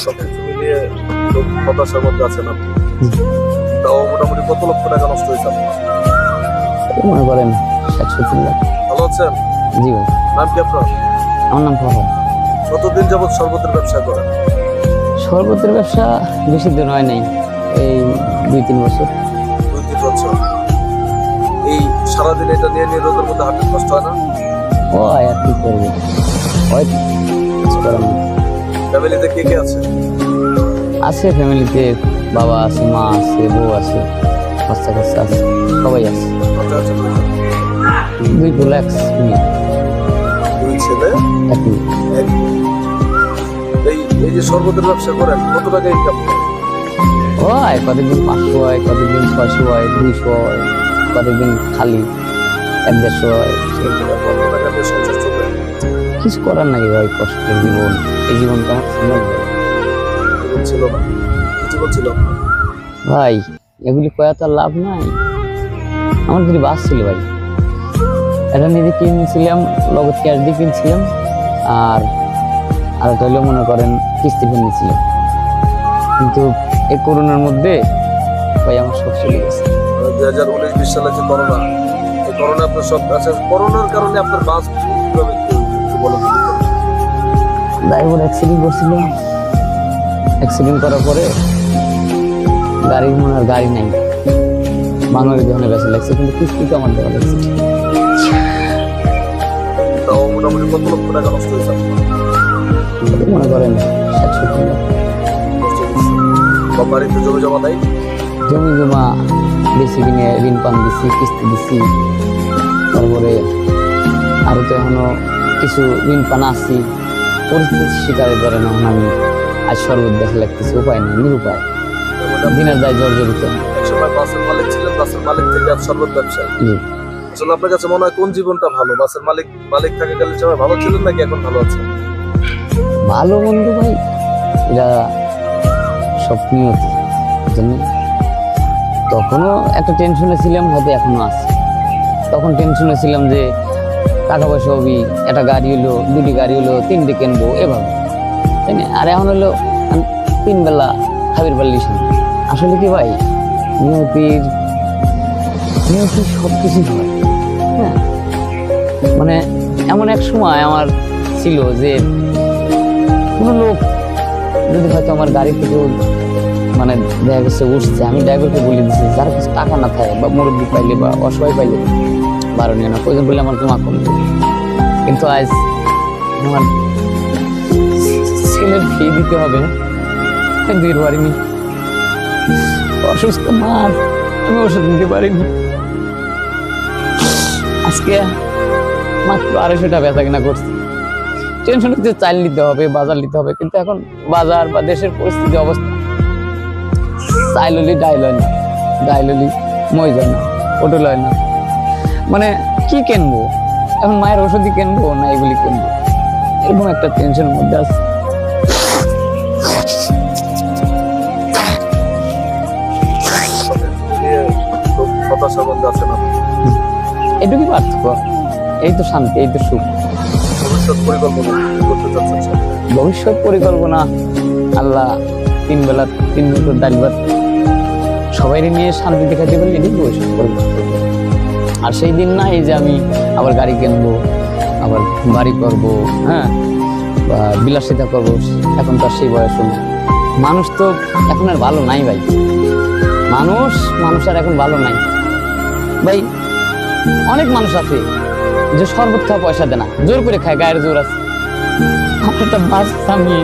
সবকিছু মিলিয়ে খুব হতাশার মধ্যে আছেন আপনি। তাও মোটামুটি কত লক্ষ টাকা নষ্ট হয়েছে আপনার? মনে করেন 60-70 লাখ। ভালো আছেন? জি ভাই। নাম কি আপনার? আমার নাম ফরহাদ। কতদিন যাবত শরবতের ব্যবসা করেন? শরবতের ব্যবসা বেশি দিন হয় নাই, এই 2-3 বছর। 2-3 বছর। এই সারাদিন এটা নিয়ে নিয়ে রোদের মধ্যে হাঁটতে কষ্ট হয় না? ও আর কি করবো, হয়তো কিছু করার নেই। ফ্যামিলিতে কে কে আছে? আছে ফ্যামিলিতে, বাবা আছে, মা আছে, বউ আছে, বাচ্চা কাচ্চা আছে, সবাই আছে। বাচ্চা আছে কয়জন? 2 লাখ মেয়ে, 2 ছেলে 1 মেয়ে। 1 মেয়ে। এই যে শরবতের ব্যবসা করেন কত টাকা ইনকাম করেন? হয় কতদিন 500 হয়, কতদিন 600 হয়, 200 হয়, কতদিন খালি 150 হয়। কত টাকা দিয়ে সংসার চলে? কিছু করার নাই ভাই, কষ্টের জীবন। এই জীবন তো আমার ছিল না জীবন ছিল না? কি জীবন ছিল আপনার? ভাই, এগুলি কয়া তো আর লাভ নাই। আমার যদি বাস ছিল ভাই, এটা নিজে কিনছিলাম, লগত ক্যাশ দিয়ে কিনছিলাম, আর একটা হইলেও মনে করেন কিস্তি কিনেছিলাম। কিন্তু এই করোনার মধ্যে ভাই আমার সব চলে গেছে। 2019-20 সালে যে করোনা, এই করোনা আপনার সব আছে। করোনার কারণে আপনার বাস কিভাবে একটু বলো তো? ড্রাইভার অ্যাক্সিডেন্ট করছিল, অ্যাক্সিডেন্ট করার পরে গাড়ির মনে হয় গাড়ি নাই, বাঙালি ধরনের বেঁচে লাগছে, কিন্তু কিস্তিতে আমার দেওয়া লাগছে। তাও মোটামুটি কত লক্ষ টাকা নষ্ট হয়েছে আপনার? মনে করেন 60-70 লাখ। নষ্ট হয়েছে। বা বাড়িতে জমি জমা দেয়? জমি জমা বেশি কিনে ঋণ পান দিচ্ছি, কিস্তি দিচ্ছি, তারপরে আরো তো এখনো কিছু ঋণ পান আসছি। পরিস্থিতির শিকারে ধরেন এখন আমি আজ শরবত দেখা লাগতেছি, উপায় নেই, নিরুপায়। দিনের দায় জর্জরিত। একসময় বাসের মালিক ছিলেন, বাসের মালিক থেকে আজ শরবত ব্যবসায়ী। জি। আসলে আপনার কাছে মনে হয় কোন জীবনটা ভালো? বাসের মালিক থাকাকালীন সময় ভালো ছিলেন নাকি এখন ভালো আছেন? ভালো বন্ধু ভাই, এরা সব নিয়তি জানি। তখনও একটা টেনশনে ছিলাম, হয়তো এখনো আছে। তখন টেনশনে ছিলাম যে টাকা পয়সা হবি, একটা গাড়ি হলো, 2টি গাড়ি হলো, 3টে কিনবো, এভাবে, তাই না? আর এখন হলো 3 বেলা খাবির পাল্লি। আসলে কি ভাই, নিয়তির সব কিছুই হয়। হ্যাঁ, মানে এমন এক সময় আমার ছিল যে কোনো লোক যদি হয়তো আমার গাড়ি থেকে মানে দেখা গেছে উঠছে, আমি ড্রাইভারকে বলে দিচ্ছি, যার কাছে টাকা না থাকে বা মুরব্বী পাইলে বা অসহায় পাইলে 12 নিয়ে না, প্রয়োজন বললে আমার জমা করবে। কিন্তু আজ আমার ছেলের ফি দিতে হবে, দিতে পারিনি। অসুস্থ মা, আমি ওষুধ নিতে পারিনি। আজকে মাত্র 250 টাকা বেচা কিনা করছি। টেনশন হচ্ছে চাল নিতে হবে, বাজার নিতে হবে, কিন্তু এখন বাজার বা দেশের পরিস্থিতি অবস্থা, চাইল হলি ডাইল হয় না, ডাইল হলি মই যায় না, পটল হয় না। মানে কি কিনবো এখন? মায়ের ওষুধই কিনবো না এগুলি কিনবো? এরকম একটা টেনশনের মধ্যে আছে। খুব হতাশার মধ্যে আছেন আপনি। এটুকুই পার্থক্য। এই তো শান্তি, এই তো সুখ। ভবিষ্যৎ পরিকল্পনা কি করতে চাচ্ছেন স্যার? ভবিষ্যৎ পরিকল্পনা, আল্লাহ 3 বেলা 3 মুঠো ডাল ভাত সবাই নিয়ে শান্তি দেখাতে পারলে এটাই ভবিষ্যৎ পরিকল্পনা। আর সেই দিন না এই যে আমি আবার গাড়ি কিনবো, আবার বাড়ি করবো, হ্যাঁ, বা বিলাসিতা করবো, এখন তো আর সেই বয়স হল। মানুষ তো এখন আর ভালো নাই ভাই, মানুষ আর এখন ভালো নাই ভাই। অনেক মানুষ আছে যে শরবত খাওয়া পয়সা দেয় না, জোর করে খায়, গায়ের জোর আছে। একটা বাস আমি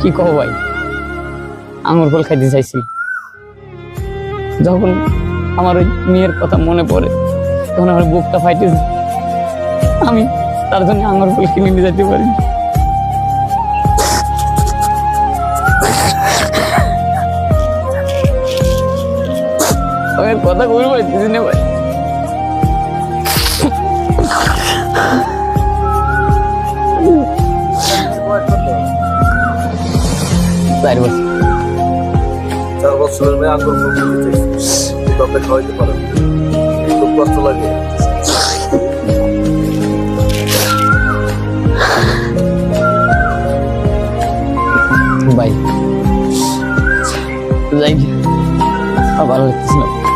কি কব ভাই, আঙুর ফল খাইতে চাইছি, যখন আমার ওই মেয়ের কথা মনে পড়ে তখন আমার বুকটা ফাইটে যায়। আমি তার জন্য আঙুর ফল কিনে নিয়ে যেতে পারি। কথা বলবো না ভাই। 4 বছর। 4 বছরের মেয়ে আঙ্গুর ফল খেতে চাইছে, কিন্তু আপনি খাওয়াইতে পারেন, খুব কষ্ট লাগে। ভাই যাই আর ভালো লাগতেছে না